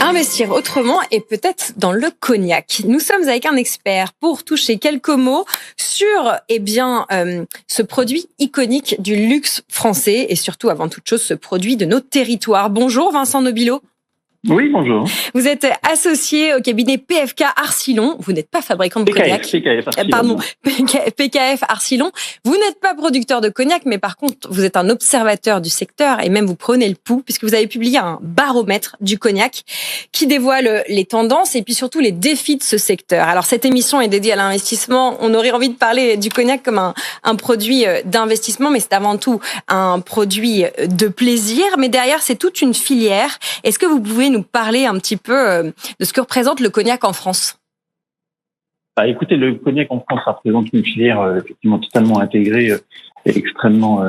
Investir autrement et peut-être dans le cognac. Nous sommes avec un expert pour toucher quelques mots sur ce produit iconique du luxe français et surtout avant toute chose ce produit de nos territoires. Bonjour Vincent Nobilo. Oui, bonjour. Vous êtes associé au cabinet PFK Arcilon. Vous n'êtes pas fabricant de cognac. PKF Arcilon. Pardon, PKF Arcilon. Vous n'êtes pas producteur de cognac, mais par contre, vous êtes un observateur du secteur et même vous prenez le pouls puisque vous avez publié un baromètre du cognac qui dévoile les tendances et puis surtout les défis de ce secteur. Alors, cette émission est dédiée à l'investissement. On aurait envie de parler du cognac comme un produit d'investissement, mais c'est avant tout un produit de plaisir. Mais derrière, c'est toute une filière. Est-ce que vous pouvez nous parler un petit peu de ce que représente le cognac en France? Écoutez, le cognac en France, ça représente une filière effectivement totalement intégrée et extrêmement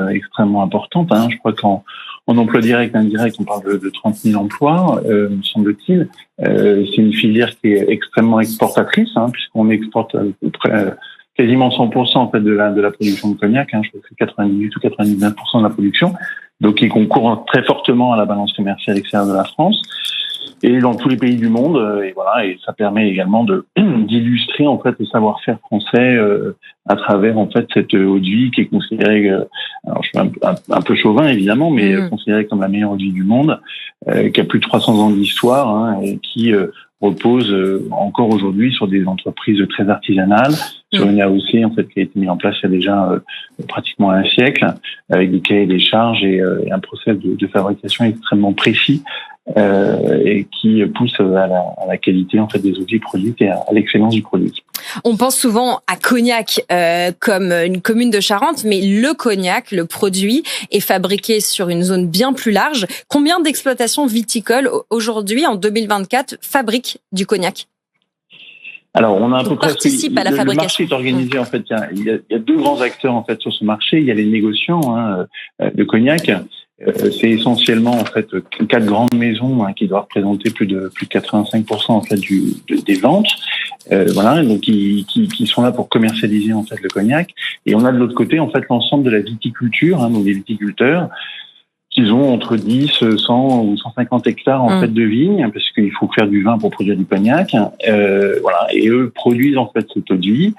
importante. Je crois qu'en emploi direct et indirect, on parle de 30 000 emplois, me semble-t-il. C'est une filière qui est extrêmement exportatrice, puisqu'on exporte quasiment 100% en fait de la production de cognac. Je crois que c'est 98 ou 99% de la production, donc qui concourt très fortement à la balance commerciale extérieure de la France. Et dans tous les pays du monde, et ça permet également d'illustrer en fait le savoir-faire français à travers en fait cette eau de vie qui est considérée, alors je suis un peu chauvin évidemment, mais considérée comme la meilleure eau de vie du monde, qui a plus de 300 ans d'histoire et qui repose encore aujourd'hui sur des entreprises très artisanales, sur une AOC en fait qui a été mise en place il y a déjà pratiquement un siècle, avec des cahiers des charges et un process de fabrication extrêmement précis. Et qui pousse à la qualité en fait des outils produits et à l'excellence du produit. On pense souvent à Cognac comme une commune de Charente, mais le cognac, le produit, est fabriqué sur une zone bien plus large. Combien d'exploitations viticoles aujourd'hui, en 2024, fabriquent du cognac? Alors, on a à peu près participe à la fabrication. Le marché est organisé en fait. Il y a deux grands acteurs en fait sur ce marché. Il y a les négociants de cognac. C'est essentiellement en fait 4 grandes maisons qui doivent représenter plus de 85% en fait des ventes. Donc qui sont là pour commercialiser en fait le cognac. Et on a de l'autre côté en fait l'ensemble de la viticulture, donc des viticulteurs. Ils ont entre 10, 100 ou 150 hectares en fait de vignes, parce qu'il faut faire du vin pour produire du cognac. Et eux produisent en fait cette eau de vie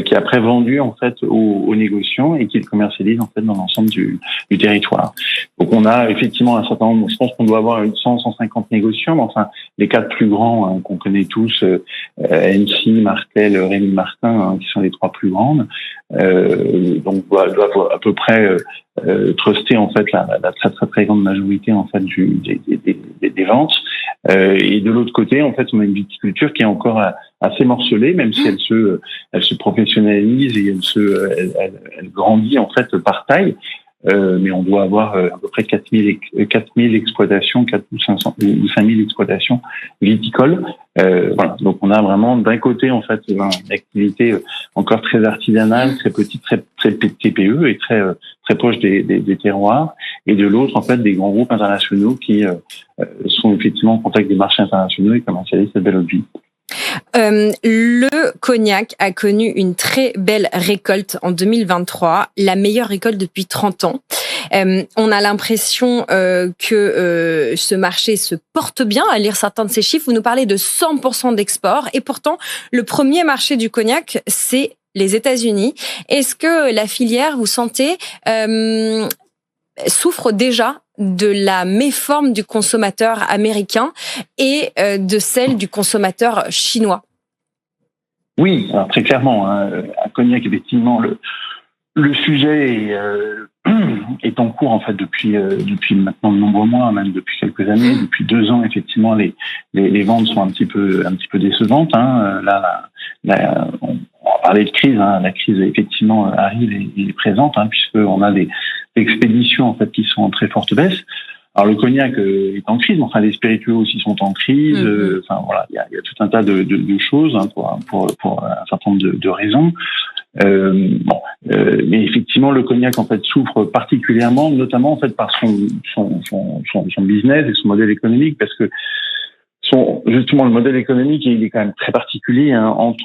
qui est après vendue en fait aux négociants et qu'ils commercialisent en fait dans l'ensemble du territoire. Donc on a effectivement un certain nombre. Je pense qu'on doit avoir 100-150 négociants. Mais enfin, les 4 plus grands qu'on connaît tous, MC, Martel, Rémy Martin, qui sont les 3 plus grandes, donc doivent à peu près truster en fait la très grande majorité en fait des ventes. Et de l'autre côté, en fait, on a une viticulture qui est encore assez morcelée, même si elle se professionnalise et elle grandit en fait par taille. Mais on doit avoir à peu près 4000 exploitations, 4 ou 500 ou 5000 exploitations viticoles. Donc on a vraiment d'un côté en fait une activité encore très artisanale, très petite, très TPE et très proche des terroirs, et de l'autre en fait des grands groupes internationaux qui sont effectivement en contact des marchés internationaux et commercialisent cette belle eau de vie. Le cognac a connu une très belle récolte en 2023, la meilleure récolte depuis 30 ans. On a l'impression que ce marché se porte bien. À lire certains de ces chiffres, vous nous parlez de 100% d'export, et pourtant le premier marché du cognac, c'est les États-Unis. Est-ce que la filière, vous sentez, souffre déjà de la méforme du consommateur américain et de celle du consommateur chinois? Oui, alors très clairement, un cognac, effectivement, le sujet est en cours en fait depuis maintenant de nombreux mois, même depuis quelques années, depuis 2 ans effectivement les ventes sont un petit peu décevantes. Là, on va parler de crise. La crise effectivement arrive et est présente, puisque on a des expéditions en fait qui sont en très forte baisse. Alors le cognac est en crise, mais enfin les spiritueux aussi sont en crise. Il y a tout un tas de choses pour un certain nombre de raisons. Mais effectivement le cognac en fait souffre particulièrement, notamment en fait par son business et son modèle économique, parce que justement, le modèle économique, il est quand même très particulier.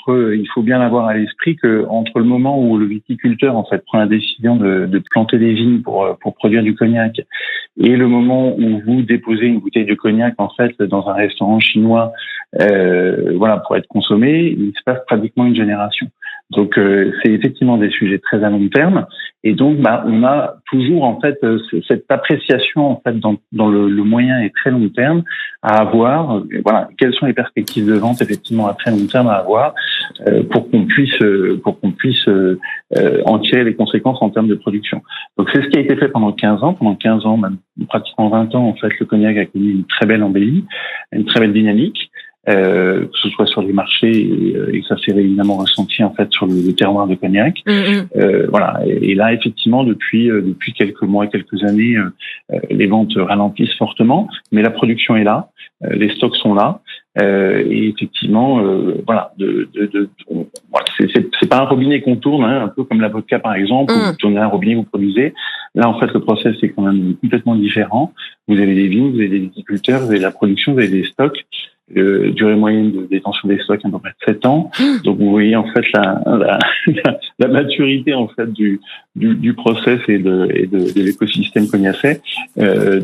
Il faut bien avoir à l'esprit que entre le moment où le viticulteur en fait prend la décision de planter des vignes pour produire du cognac et le moment où vous déposez une bouteille de cognac en fait dans un restaurant chinois, pour être consommé, il se passe pratiquement une génération. Donc c'est effectivement des sujets très à long terme, et donc on a toujours en fait cette appréciation en fait dans le moyen et très long terme à avoir. Quelles sont les perspectives de vente effectivement à très long terme à avoir pour qu'on puisse en tirer les conséquences en termes de production. Donc c'est ce qui a été fait pendant 15 ans. Pendant 15 ans, même pratiquement 20 ans en fait, le cognac a connu une très belle embellie, une très belle dynamique. Que ce soit sur les marchés et ça s'est évidemment ressenti en fait sur le terroir de cognac. Et là effectivement depuis quelques mois, quelques années, les ventes ralentissent fortement, mais la production est là, les stocks sont là, et effectivement c'est pas un robinet qu'on tourne, un peu comme la vodka par exemple, où vous tournez un robinet, vous produisez. Là en fait le process est quand même complètement différent. Vous avez des vignes, vous avez des viticulteurs, vous avez la production, vous avez des stocks. Durée moyenne de détention des stocks à peu près de 7 ans. Donc vous voyez en fait la maturité en fait du process et de l'écosystème cognacé. De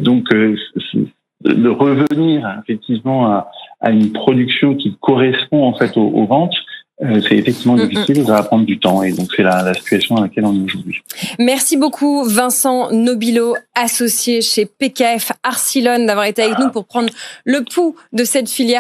revenir effectivement à une production qui correspond en fait aux ventes, c'est effectivement difficile, ça va prendre du temps, et donc c'est la situation dans laquelle on est aujourd'hui. Merci beaucoup Vincent Nobilo, associé chez PKF Arcillon, d'avoir été avec nous pour prendre le pouls de cette filière.